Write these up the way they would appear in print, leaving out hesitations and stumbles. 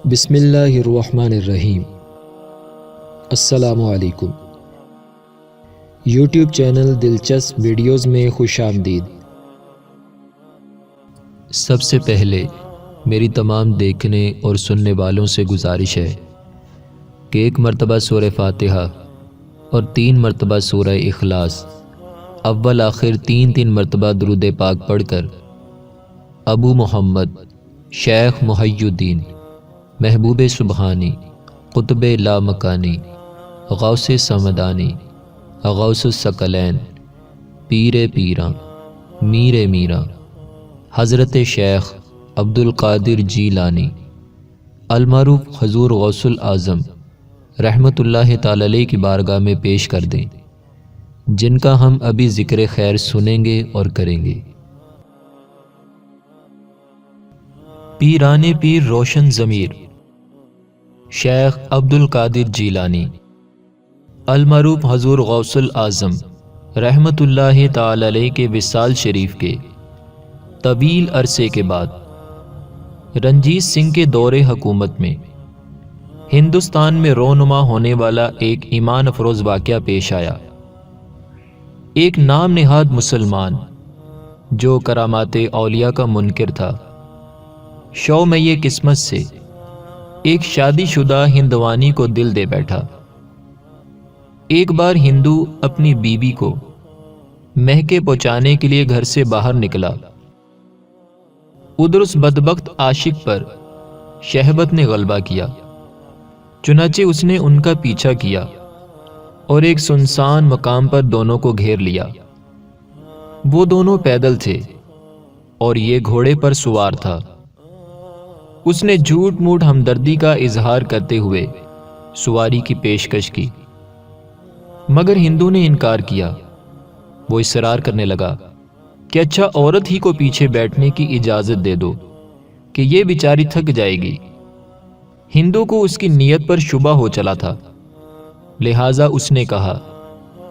بسم اللہ الرحمن الرحیم۔ السلام علیکم۔ یوٹیوب چینل دلچسپ ویڈیوز میں خوش آمدید۔ سب سے پہلے میری تمام دیکھنے اور سننے والوں سے گزارش ہے کہ ایک مرتبہ سورہ فاتحہ اور 3 مرتبہ سورہ اخلاص اول آخر 3 مرتبہ درود پاک پڑھ کر ابو محمد شیخ محی الدین محبوب سبحانی قطب لا مکانی غوث سمدانی غوث الثقلین پیر پیراں میر میراں حضرت شیخ عبد القادر جیلانی المعروف حضور غوث الاعظم رحمۃ اللہ تعالی علیہ کی بارگاہ میں پیش کر دیں، جن کا ہم ابھی ذکر خیر سنیں گے اور کریں گے۔ پیران پیر روشن ضمیر شیخ عبد القادر جیلانی المعروف حضور غوث الاعظم رحمۃ اللہ تعالی علیہ کے وصال شریف کے طویل عرصے کے بعد رنجیت سنگھ کے دور حکومت میں ہندوستان میں رونما ہونے والا ایک ایمان افروز واقعہ پیش آیا۔ ایک نام نہاد مسلمان جو کرامات اولیاء کا منکر تھا، شوم یہ قسمت سے ایک شادی شدہ ہندوانی کو دل دے بیٹھا۔ ایک بار ہندو اپنی بیوی کو مہکے پہنچانے کے لیے گھر سے باہر نکلا۔ ادھر اس بدبخت عاشق پر شہوت نے غلبہ کیا، چنانچہ اس نے ان کا پیچھا کیا اور ایک سنسان مقام پر دونوں کو گھیر لیا۔ وہ دونوں پیدل تھے اور یہ گھوڑے پر سوار تھا۔ اس نے جھوٹ موٹ ہمدردی کا اظہار کرتے ہوئے سواری کی پیشکش کی، مگر ہندو نے انکار کیا۔ وہ اصرار کرنے لگا کہ اچھا عورت ہی کو پیچھے بیٹھنے کی اجازت دے دو کہ یہ بیچاری تھک جائے گی۔ ہندو کو اس کی نیت پر شبہ ہو چلا تھا، لہٰذا اس نے کہا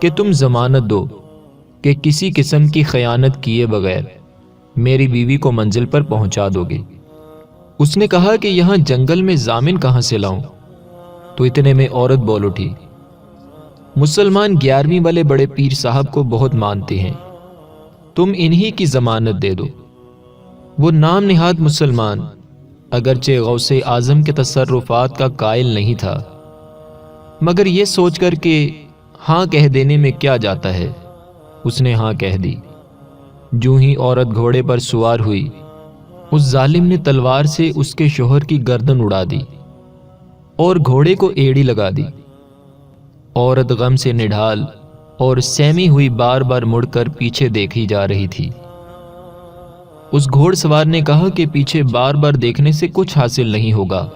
کہ تم ضمانت دو کہ کسی قسم کی خیانت کیے بغیر میری بیوی کو منزل پر پہنچا دو گے۔ اس نے کہا کہ یہاں جنگل میں ضامن کہاں سے لاؤں؟ تو اتنے میں عورت بول اٹھی، مسلمان 11ویں والے بڑے پیر صاحب کو بہت مانتے ہیں، تم انہی کی ضمانت دے دو۔ وہ نام نہاد مسلمان اگرچہ غوث اعظم کے تصرفات کا قائل نہیں تھا، مگر یہ سوچ کر کہ ہاں کہہ دینے میں کیا جاتا ہے، اس نے ہاں کہہ دی۔ جوں ہی عورت گھوڑے پر سوار ہوئی، اس ظالم نے تلوار سے اس کے شوہر کی گردن اڑا دی اور گھوڑے کو ایڑی لگا دی۔ عورت غم سے نڈھال اور سہمی ہوئی بار بار مڑ کر پیچھے دیکھی جا رہی تھی۔ اس گھوڑ سوار نے کہا کہ پیچھے بار بار دیکھنے سے کچھ حاصل نہیں ہوگا،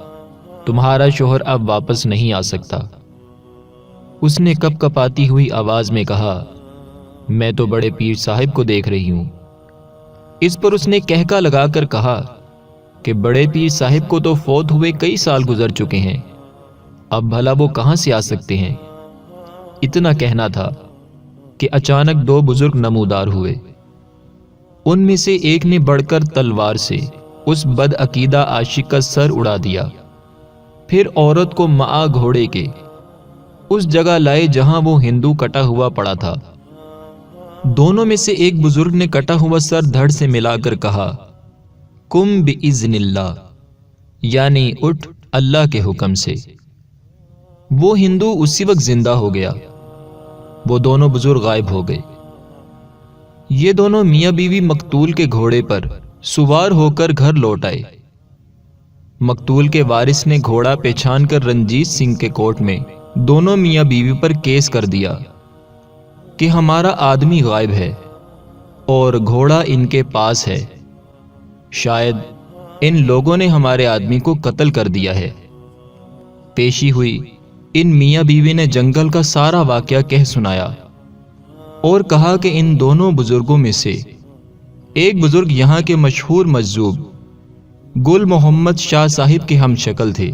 تمہارا شوہر اب واپس نہیں آ سکتا۔ اس نے کپ کپاتی ہوئی آواز میں کہا، میں تو بڑے پیر صاحب کو دیکھ رہی ہوں۔ اس پر اس نے کہکا لگا کر کہا کہ بڑے پیر صاحب کو تو فوت ہوئے کئی سال گزر چکے ہیں، اب بھلا وہ کہاں سے آ سکتے ہیں؟ اتنا کہنا تھا کہ اچانک 2 بزرگ نمودار ہوئے۔ ان میں سے ایک نے بڑھ کر تلوار سے اس بد عقیدہ عاشق کا سر اڑا دیا، پھر عورت کو معا گھوڑے کے اس جگہ لائے جہاں وہ ہندو کٹا ہوا پڑا تھا۔ دونوں میں سے ایک بزرگ نے کٹا ہوا سر دھڑ سے ملا کر کہا، قم بِإِذْنِ اللہ، یعنی اٹھ اللہ کے حکم سے۔ وہ ہندو اسی وقت زندہ ہو گیا۔ وہ دونوں بزرگ غائب ہو گئے۔ یہ دونوں میاں بیوی مقتول کے گھوڑے پر سوار ہو کر گھر لوٹ آئے۔ مقتول کے وارث نے گھوڑا پہچان کر رنجیت سنگھ کے کورٹ میں دونوں میاں بیوی پر کیس کر دیا کہ ہمارا آدمی غائب ہے اور گھوڑا ان کے پاس ہے، شاید ان لوگوں نے ہمارے آدمی کو قتل کر دیا ہے۔ پیشی ہوئی، ان میاں بیوی نے جنگل کا سارا واقعہ کہہ سنایا اور کہا کہ ان دونوں بزرگوں میں سے ایک بزرگ یہاں کے مشہور مجذوب گل محمد شاہ صاحب کے ہم شکل تھے۔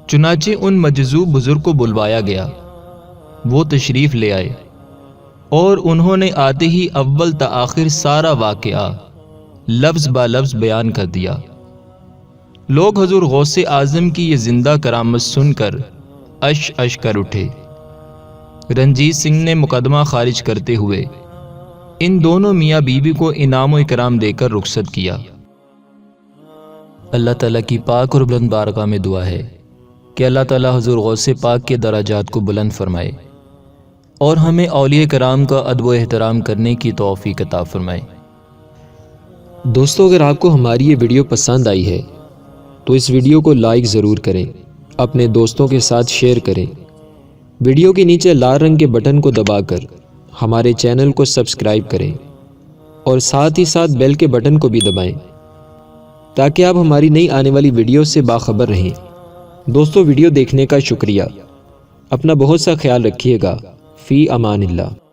چنانچہ ان مجذوب بزرگ کو بلوایا گیا۔ وہ تشریف لے آئے اور انہوں نے آتے ہی اول تا آخر سارا واقعہ لفظ با لفظ بیان کر دیا۔ لوگ حضور غوث اعظم کی یہ زندہ کرامت سن کر اش اش کر اٹھے۔ رنجیت سنگھ نے مقدمہ خارج کرتے ہوئے ان دونوں میاں بیوی کو انعام و اکرام دے کر رخصت کیا۔ اللہ تعالیٰ کی پاک اور بلند بارگاہ میں دعا ہے کہ اللہ تعالیٰ حضور غوث پاک کے درجات کو بلند فرمائے اور ہمیں اولیاء کرام کا ادب و احترام کرنے کی توفیق عطا فرمائے۔ دوستو، اگر آپ کو ہماری یہ ویڈیو پسند آئی ہے تو اس ویڈیو کو لائک ضرور کریں، اپنے دوستوں کے ساتھ شیئر کریں، ویڈیو کے نیچے لال رنگ کے بٹن کو دبا کر ہمارے چینل کو سبسکرائب کریں اور ساتھ ہی ساتھ بیل کے بٹن کو بھی دبائیں تاکہ آپ ہماری نئی آنے والی ویڈیو سے باخبر رہیں۔ دوستو، ویڈیو دیکھنے کا شکریہ، اپنا بہت سا خیال رکھیے گا۔ فی امان اللہ۔